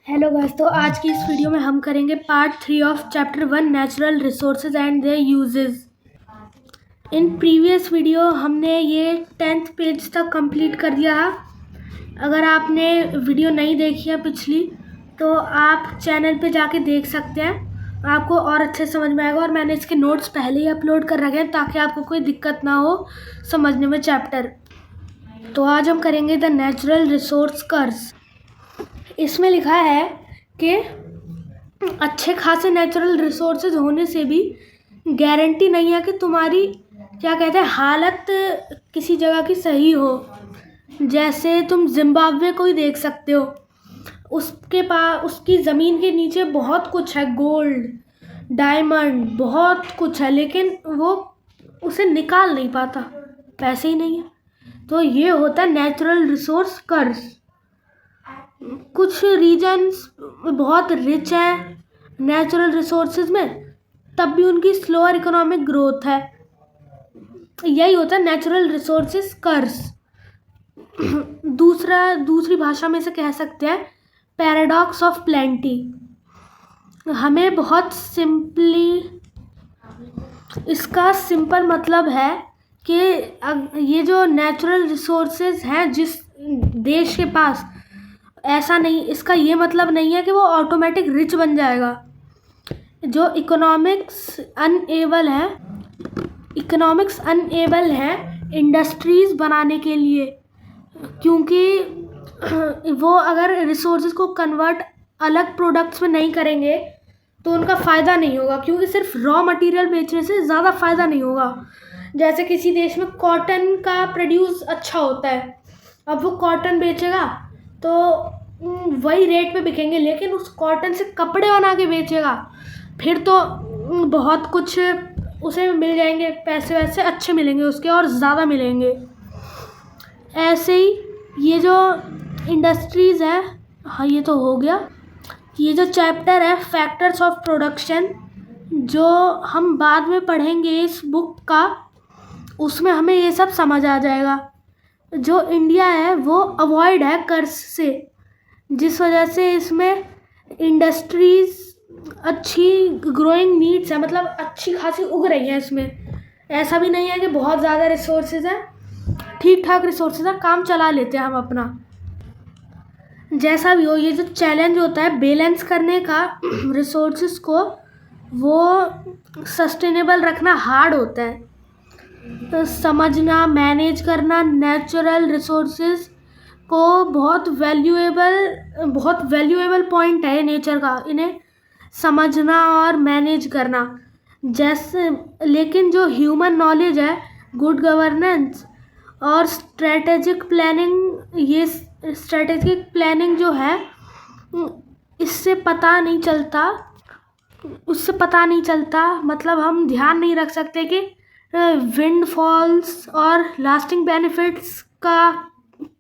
Hello guys. तो आज की इस वीडियो में हम करेंगे part 3 of chapter 1 natural resources and there uses. In previous video हमने ये 10th पेज तक कंप्लीट कर दिया है। अगर आपने वीडियो नहीं देखी है पिछली तो आप चैनल पे जाके देख सकते हैं, आपको और अच्छे समझ में आएगा। और मैंने इसके नोट्स पहले ही अपलोड कर रखे हैं ताकि आपको कोई दिक्कत ना हो समझने में चैप्टर। तो आज हम करेंगे द नेचुरल रिसोर्स कर्व्स। इसमें लिखा है कि अच्छे खासे नेचुरल रिसोर्सेज होने से भी गारंटी नहीं है कि तुम्हारी क्या कहते हैं हालत किसी जगह की सही हो। जैसे तुम जिम्बाब्वे को ही देख सकते हो, उसके पास उसकी ज़मीन के नीचे बहुत कुछ है, गोल्ड डायमंड बहुत कुछ है, लेकिन वो उसे निकाल नहीं पाता, पैसे ही नहीं है। तो ये होता है नेचुरल रिसोर्स कर्व्स। कुछ रीजन्स बहुत रिच हैं नेचुरल रिसोर्सेज में, तब भी उनकी स्लोअर इकोनॉमिक ग्रोथ है। यही होता है नेचुरल रिसोर्सेज कर्व्स। दूसरी भाषा में से कह सकते हैं पैराडॉक्स ऑफ प्लेंटी। हमें बहुत सिंपली इसका सिंपल मतलब है कि ये जो नेचुरल रिसोर्सेज हैं जिस देश के पास, ऐसा नहीं, इसका ये मतलब नहीं है कि वो ऑटोमेटिक रिच बन जाएगा। जो इकोनॉमिक्स अनएबल है इंडस्ट्रीज बनाने के लिए, क्योंकि वो अगर रिसोर्सेज को कन्वर्ट अलग प्रोडक्ट्स में नहीं करेंगे तो उनका फ़ायदा नहीं होगा, क्योंकि सिर्फ रॉ मटेरियल बेचने से ज़्यादा फ़ायदा नहीं होगा। जैसे किसी देश में कॉटन का प्रोड्यूस अच्छा होता है, अब वो कॉटन बेचेगा तो वही रेट पे बिकेंगे, लेकिन उस कॉटन से कपड़े बना के बेचेगा फिर तो बहुत कुछ उसे मिल जाएंगे, पैसे वैसे अच्छे मिलेंगे उसके और ज़्यादा मिलेंगे। ऐसे ही ये जो इंडस्ट्रीज़ है, हाँ ये तो हो गया। ये जो चैप्टर है फैक्टर्स ऑफ प्रोडक्शन, जो हम बाद में पढ़ेंगे इस बुक का, उसमें हमें ये सब समझ आ जाएगा। जो इंडिया है वो अवॉइड है कर्ज से, जिस वजह से इसमें इंडस्ट्रीज अच्छी ग्रोइंग नीड्स है, मतलब अच्छी खासी उग रही है इसमें। ऐसा भी नहीं है कि बहुत ज़्यादा रिसोर्सेज हैं, ठीक ठाक रिसोर्सेज हैं, काम चला लेते हैं हम अपना। जैसा भी हो, ये जो चैलेंज होता है बैलेंस करने का रिसोर्सेज को, वो सस्टेनेबल रखना हार्ड होता है। तो समझना, मैनेज करना नेचुरल रिसोर्सेज को बहुत वैल्यूएबल पॉइंट है नेचर का, इन्हें समझना और मैनेज करना। जैसे लेकिन जो ह्यूमन नॉलेज है, गुड गवर्नेंस और स्ट्रेटेजिक प्लानिंग, ये स्ट्रेटेजिक प्लानिंग जो है उससे पता नहीं चलता, मतलब हम ध्यान नहीं रख सकते कि विंड फॉल्स और लास्टिंग बेनिफिट्स का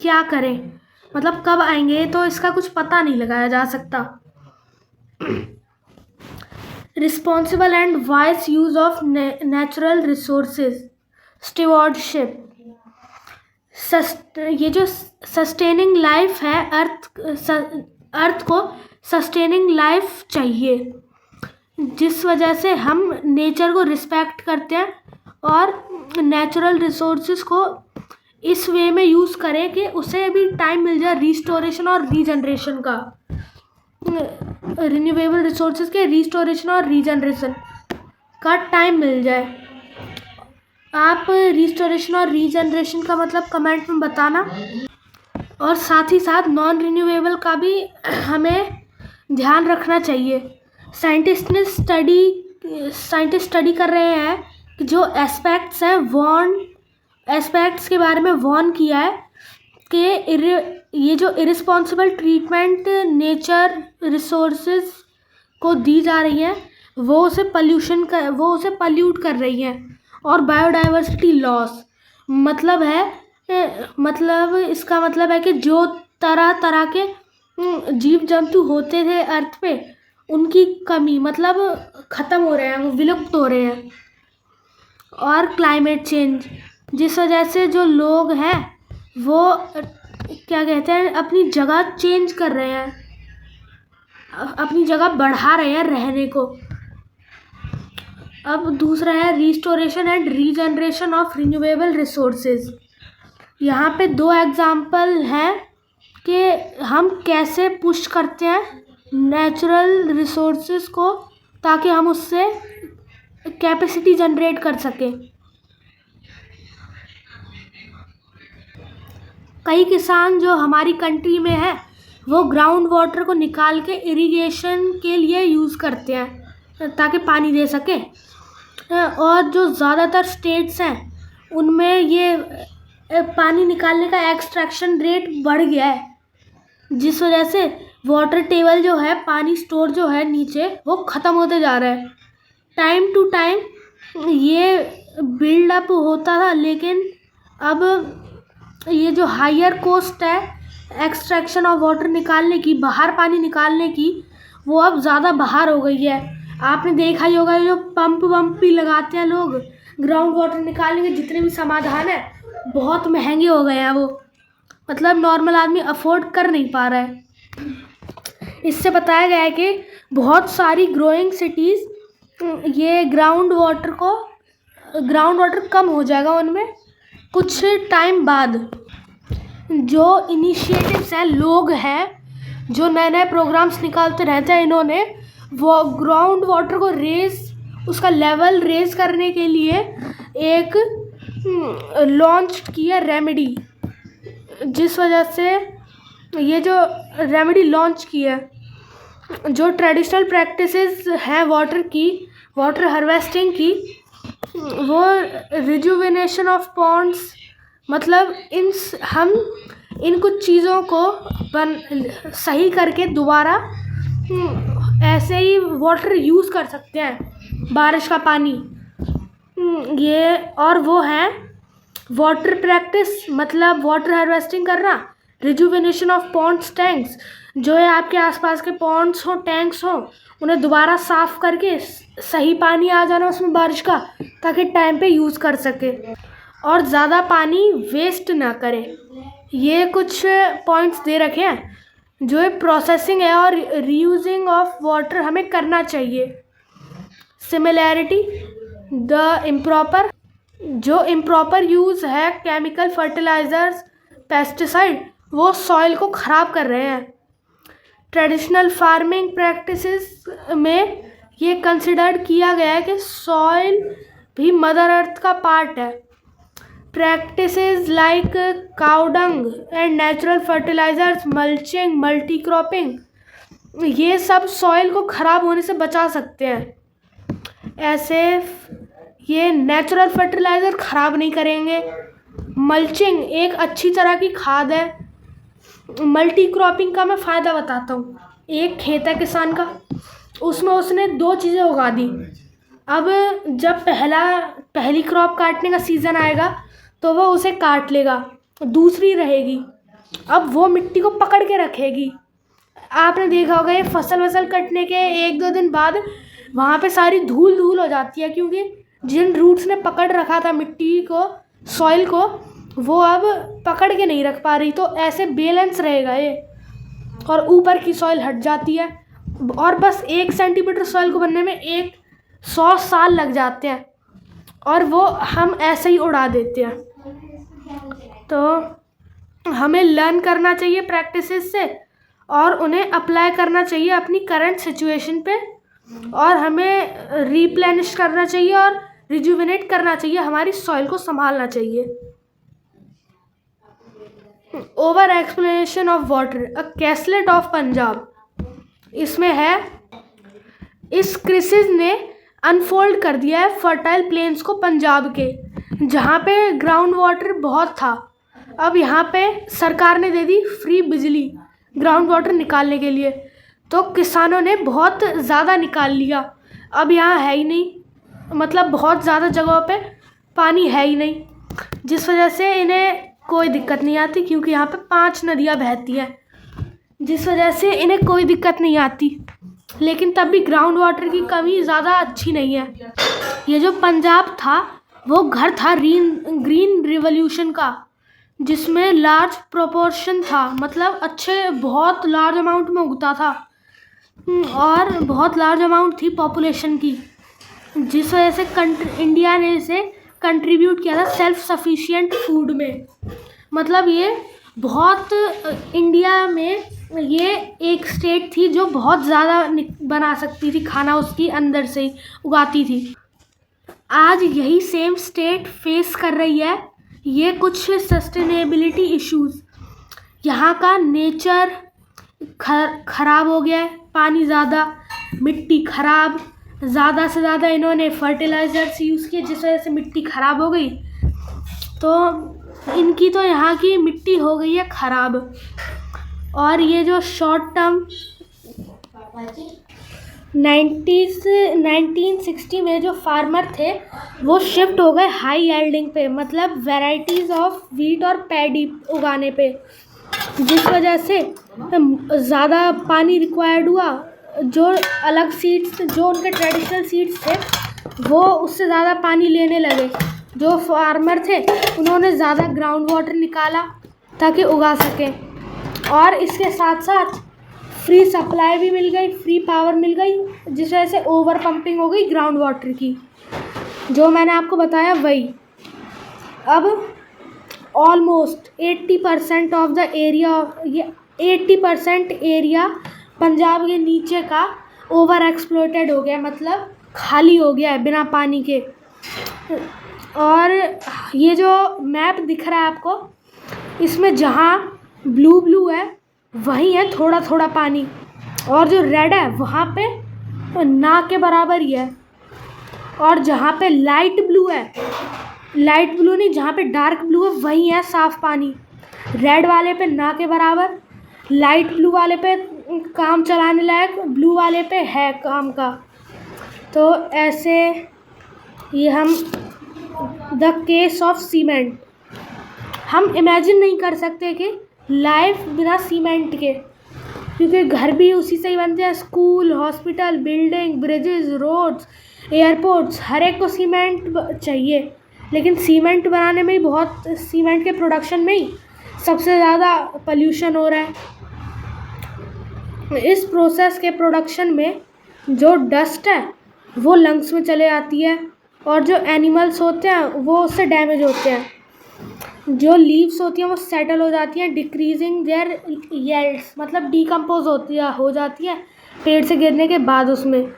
क्या करें, मतलब कब आएंगे, तो इसका कुछ पता नहीं लगाया जा सकता। Responsible and wise use of natural resources, stewardship. ये जो सस्टेनिंग लाइफ है, अर्थ को सस्टेनिंग लाइफ चाहिए, जिस वजह से हम नेचर को रिस्पेक्ट करते हैं और नेचुरल रिसोर्सेज को इस वे में यूज़ करें कि उसे भी टाइम मिल जाए रिस्टोरेशन और रीजनरेशन का, रिन्यूएबल रिसोर्सेज के रिस्टोरेशन और रीजनरेशन का टाइम मिल जाए। आप रिस्टोरेशन और रीजनरेशन का मतलब कमेंट में बताना, और साथ ही साथ नॉन रिन्यूएबल का भी हमें ध्यान रखना चाहिए। साइंटिस्ट स्टडी कर रहे हैं कि जो एस्पेक्ट्स के बारे में वार्न किया है कि ये जो इरिस्पॉन्सिबल ट्रीटमेंट नेचर रिसोर्सेज को दी जा रही है, वो उसे पल्यूट कर रही है। और बायोडाइवर्सिटी लॉस मतलब इसका मतलब है कि जो तरह तरह के जीव जंतु होते थे अर्थ पे, उनकी कमी, मतलब ख़त्म हो रहे हैं, वो विलुप्त हो रहे हैं। और क्लाइमेट चेंज, जिस वजह से जो लोग हैं वो क्या कहते हैं अपनी जगह चेंज कर रहे हैं, अपनी जगह बढ़ा रहे हैं रहने को। अब दूसरा है restoration and regeneration of renewable resources. यहाँ पे 2 एग्जाम्पल हैं कि हम कैसे पुश करते हैं नेचुरल रिसोर्सेज को ताकि हम उससे कैपेसिटी जनरेट कर सकें। कई किसान जो हमारी कंट्री में है वो ग्राउंड वाटर को निकाल के इरिगेशन के लिए यूज़ करते हैं ताकि पानी दे सके। और जो ज़्यादातर स्टेट्स हैं उनमें ये पानी निकालने का एक्सट्रैक्शन रेट बढ़ गया है, जिस वजह से वाटर टेबल जो है, पानी स्टोर जो है नीचे, वो ख़त्म होते जा रहा है। टाइम टू टाइम ये बिल्डअप होता था, लेकिन अब ये जो हायर कॉस्ट है एक्सट्रैक्शन ऑफ वाटर निकालने की, बाहर पानी निकालने की, वो अब ज़्यादा बाहर हो गई है। आपने देखा ही होगा जो पंप वम्प भी लगाते हैं लोग ग्राउंड वाटर निकालने के, जितने भी समाधान है बहुत महंगे हो गए हैं वो, मतलब नॉर्मल आदमी अफोर्ड कर नहीं पा रहा है। इससे बताया गया है कि बहुत सारी ग्रोइंग सिटीज़ ये ग्राउंड वाटर कम हो जाएगा उनमें कुछ टाइम बाद। जो इनिशिएटिव्स हैं, लोग हैं जो नए नए प्रोग्राम्स निकालते रहते हैं, इन्होंने वो ग्राउंड वाटर को उसका लेवल रेज करने के लिए एक लॉन्च किया रेमेडी, जिस वजह से ये जो रेमेडी लॉन्च की है, जो ट्रेडिशनल प्रैक्टिसेस हैं वाटर हार्वेस्टिंग की, वो रिजुविनेशन ऑफ पॉन्ड्स, मतलब हम इन कुछ चीज़ों को सही करके दोबारा ऐसे ही वाटर यूज़ कर सकते हैं, बारिश का पानी। ये और वो है वाटर प्रैक्टिस, मतलब वाटर हार्वेस्टिंग करना, रिजुविनेशन ऑफ पॉन्ड्स, टैंक्स, जो है आपके आसपास के पॉन्ड्स हो, टैंक्स हो, उन्हें दोबारा साफ़ करके सही पानी आ जाना उसमें बारिश का, ताकि टाइम पे यूज़ कर सके और ज़्यादा पानी वेस्ट ना करे। ये कुछ पॉइंट्स दे रखे हैं जो है प्रोसेसिंग है और रीयूजिंग ऑफ वाटर हमें करना चाहिए। सिमिलैरिटी, जो इम्प्रॉपर यूज़ है केमिकल फर्टिलाइज़र्स, पेस्टिसाइड, वो सॉइल को ख़राब कर रहे हैं। ट्रेडिशनल फार्मिंग प्रैक्टिसेस में ये कंसिडर किया गया है कि सॉइल भी मदर अर्थ का पार्ट है। Practices like cow dung and natural fertilisers, mulching, multi cropping, ये सब सॉइल को ख़राब होने से बचा सकते हैं। ऐसे ये नेचुरल फर्टिलाइज़र ख़राब नहीं करेंगे। मल्चिंग एक अच्छी तरह की खाद है। मल्टी क्रॉपिंग का मैं फ़ायदा बताता हूँ। एक खेत है किसान का, उसमें उसने 2 चीज़ें उगा दी। अब जब पहली क्रॉप काटने का सीज़न आएगा तो वो उसे काट लेगा, दूसरी रहेगी, अब वो मिट्टी को पकड़ के रखेगी। आपने देखा होगा ये फसल कटने के 1-2 दिन बाद वहाँ पे सारी धूल हो जाती है, क्योंकि जिन रूट्स ने पकड़ रखा था मिट्टी को, सॉइल को, वो अब पकड़ के नहीं रख पा रही। तो ऐसे बैलेंस रहेगा ये, और ऊपर की सॉइल हट जाती है, और बस 1 सेंटीमीटर सॉइल को बनने में 100 साल लग जाते हैं, और वो हम ऐसे ही उड़ा देते हैं। तो हमें लर्न करना चाहिए प्रैक्टिसेस से, और उन्हें अप्लाई करना चाहिए अपनी करंट सिचुएशन पे, और हमें रिप्लेनिश करना चाहिए और रिजुविनेट करना चाहिए, हमारी सॉइल को संभालना चाहिए। Over exploration of water, a caselet of Punjab, इसमें है इस क्रिसिस ने अनफोल्ड कर दिया है फर्टाइल प्लेन्स को पंजाब के, जहाँ पे ग्राउंड वाटर बहुत था। अब यहाँ पे सरकार ने दे दी फ्री बिजली ग्राउंड वाटर निकालने के लिए, तो किसानों ने बहुत ज़्यादा निकाल लिया। अब यहाँ है ही नहीं, मतलब बहुत ज़्यादा जगहों पे पानी है ही नहीं, जिस वजह से इन्हें कोई दिक्कत नहीं आती, क्योंकि यहाँ पे 5 नदियाँ बहती हैं, जिस वजह से इन्हें कोई दिक्कत नहीं आती। लेकिन तब भी ग्राउंड वाटर की कमी ज़्यादा अच्छी नहीं है। ये जो पंजाब था वो घर था ग्रीन रिवॉल्यूशन का, जिसमें लार्ज प्रोपोर्शन था, मतलब अच्छे बहुत लार्ज अमाउंट में उगता था। और बहुत लार्ज अमाउंट थी पॉपुलेशन की, जिस वजह से इंडिया ने इसे कंट्रीब्यूट किया था सेल्फ सफिशिएंट फूड में। मतलब ये बहुत इंडिया में ये एक स्टेट थी जो बहुत ज़्यादा बना सकती थी खाना, उसकी अंदर से ही उगाती थी। आज यही सेम स्टेट फेस कर रही है ये कुछ सस्टेनेबिलिटी इश्यूज। यहाँ का नेचर खराब हो गया है, पानी ज़्यादा, मिट्टी खराब, ज़्यादा से ज़्यादा इन्होंने फर्टिलाइज़र्स यूज़ किए जिस वजह से मिट्टी खराब हो गई। तो इनकी तो यहाँ की मिट्टी हो गई है खराब। और ये जो शॉर्ट टर्म 1960 में जो फार्मर थे वो शिफ्ट हो गए हाई यील्डिंग पे, मतलब वैरायटीज़ ऑफ वीट और पैडी उगाने पे, जिस वजह से ज़्यादा पानी रिक्वायर्ड हुआ। जो अलग सीड्स, जो उनके ट्रेडिशनल सीड्स थे वो उससे ज़्यादा पानी लेने लगे। जो फार्मर थे उन्होंने ज़्यादा ग्राउंड वाटर निकाला ताकि उगा सकें, और इसके साथ साथ फ्री सप्लाई भी मिल गई, फ्री पावर मिल गई, जिस वजह से ओवर पंपिंग हो गई ग्राउंड वाटर की, जो मैंने आपको बताया वही। अब ऑलमोस्ट 80% ऑफ द एरिया, ये 80% एरिया पंजाब के नीचे का ओवर एक्सप्लॉइटेड हो गया, मतलब खाली हो गया है बिना पानी के। और ये जो मैप दिख रहा है आपको, इसमें जहाँ ब्लू ब्लू है वहीं है थोड़ा थोड़ा पानी, और जो रेड है वहाँ पे ना के बराबर ही है। और जहाँ पे लाइट ब्लू है, लाइट ब्लू नहीं, जहाँ पे डार्क ब्लू है वहीं है साफ़ पानी। रेड वाले पे ना के बराबर, लाइट ब्लू वाले पे काम चलाने लायक, ब्लू वाले पे है काम का। तो ऐसे ये हम द केस ऑफ सीमेंट, हम इमेजिन नहीं कर सकते कि लाइफ बिना सीमेंट के, क्योंकि घर भी उसी से ही बनते हैं, school, hospital, building, bridges, roads, airports, हर एक को सीमेंट चाहिए। लेकिन सीमेंट बनाने में ही बहुत, सीमेंट के प्रोडक्शन में ही सबसे ज़्यादा पोल्यूशन हो रहा है। इस प्रोसेस के प्रोडक्शन में जो डस्ट है वो लंग्स में चले आती है, और जो एनिमल्स होते हैं वो उससे डैमेज होते हैं। जो लीव्स होती हैं वो सेटल हो जाती हैं, डिक्रीजिंग देयर यील्ड्स, मतलब डिकम्पोज हो जाती है पेड़ से गिरने के बाद उसमें।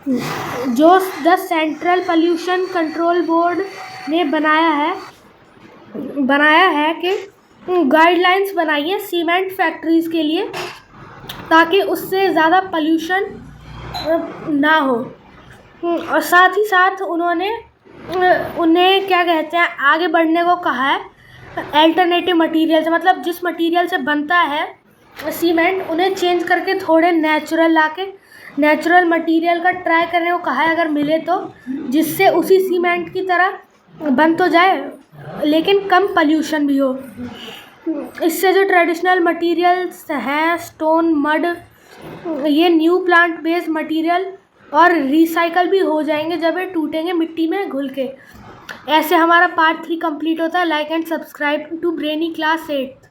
जो the central pollution control board ने बनाया है कि गाइडलाइंस बनाई है सीमेंट फैक्ट्रीज़ के लिए, ताकि उससे ज़्यादा पोल्यूशन ना हो। और साथ ही साथ उन्हें क्या कहते हैं, आगे बढ़ने को कहा है अल्टरनेटिव मटेरियल से, मतलब जिस मटेरियल से बनता है सीमेंट उन्हें चेंज करके थोड़े नेचुरल मटेरियल का ट्राई करने को कहा है अगर मिले तो, जिससे उसी सीमेंट की तरह बन तो जाए लेकिन कम पोल्यूशन भी हो। इससे जो ट्रेडिशनल मटेरियल्स हैं, स्टोन, मड, ये न्यू प्लांट बेस्ड मटेरियल और रिसाइकल भी हो जाएंगे जब ये टूटेंगे मिट्टी में घुल के। ऐसे हमारा पार्ट 3 कंप्लीट होता है। Like and subscribe to Brainy Class 8।